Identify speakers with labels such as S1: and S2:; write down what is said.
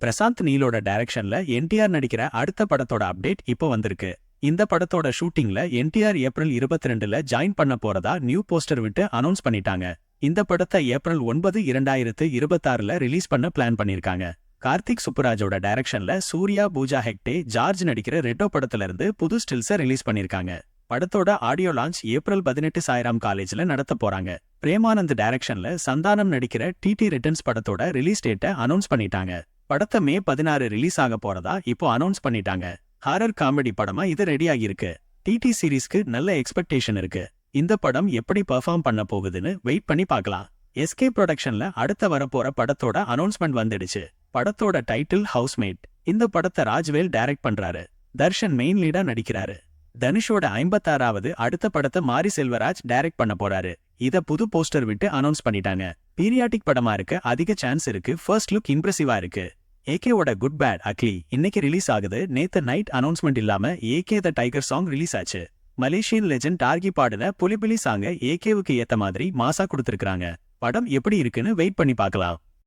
S1: பிரசாந்த் நீலோட டைரக்ஷன்ல என்டிஆர் நடிக்கிற அடுத்த படத்தோட அப்டேட் இப்போ வந்திருக்கு. இந்த படத்தோட ஷூட்டிங்ல என்டிஆர் ஏப்ரல் 22ல ஜாயின் பண்ண போறதா நியூ போஸ்டர் விட்டு அனௌன்ஸ் பண்ணிட்டாங்க. இந்த படத்தை ஏப்ரல் 9, 2026ல ரிலீஸ் பண்ண பிளான் பண்ணிருக்காங்க. கார்த்திக் சுப்புராஜோட டைரக்ஷன்ல சூர்யா, பூஜா ஹெக்டே, ஜார்ஜ் நடிக்கிற ரெட்டோ படத்துல இருந்து புது ஸ்டில்ஸை ரிலீஸ் பண்ணிருக்காங்க. படத்தோட ஆடியோ லான்ச் ஏப்ரல் 18 சாய்ராம் காலேஜ்ல நடத்த போறாங்க. பிரேமானந்த் டைரக்ஷன்ல சந்தானம் நடிக்கிற டிடி ரிட்டர்ன்ஸ் படத்தோட ரிலீஸ் டேட்டை அனௌன்ஸ் பண்ணிட்டாங்க. படத்தை மே 16 ரிலீஸ் ஆக போறதா இப்போ அனௌன்ஸ் பண்ணிட்டாங்க. ஹாரர் காமெடி படமா இது ரெடி ஆகியிருக்கு. டிடி சீரீஸ்க்கு நல்ல எக்ஸ்பெக்டேஷன் இருக்கு. இந்த படம் எப்படி பெர்ஃபார்ம் பண்ண போகுதுன்னு வெயிட் பண்ணி பார்க்கலாம். எஸ்கே ப்ரொடக்ஷன்ல அடுத்த வரப்போற படத்தோட அனௌன்ஸ்மெண்ட் வந்துடுச்சு. படத்தோட டைட்டில் ஹவுஸ்மேட். இந்த படத்தை ராஜ்வேல் டைரக்ட் பண்றாரு. தர்ஷன் மெயின் லீடா நடிக்கிறாரு. தனுஷோட 56வது அடுத்த படத்தை மாரி செல்வராஜ் டைரக்ட் பண்ண போறாரு. இத புது போஸ்டர் விட்டு அனௌன்ஸ் பண்ணிட்டாங்க. பீரியாடிக் படமா இருக்க அதிக சான்ஸ் இருக்கு. ஃபர்ஸ்ட் லுக் இம்ப்ரெசிவா இருக்கு. ஏகேவோட குட் பேட் அக்லி இன்னைக்கு ரிலீஸ் ஆகுது. நேத்து நைட் அனௌன்ஸ்மெண்ட் இல்லாம AK the tiger song release ஆச்சு. மலேசியன் லெஜண்ட் டார்கி பாடின புலிபிலி சாங்க ஏகேவுக்கு ஏத்த மாதிரி மாசா கொடுத்திருக்காங்க. படம் எப்படி இருக்குன்னு வெயிட் பண்ணி பார்க்கலாம்.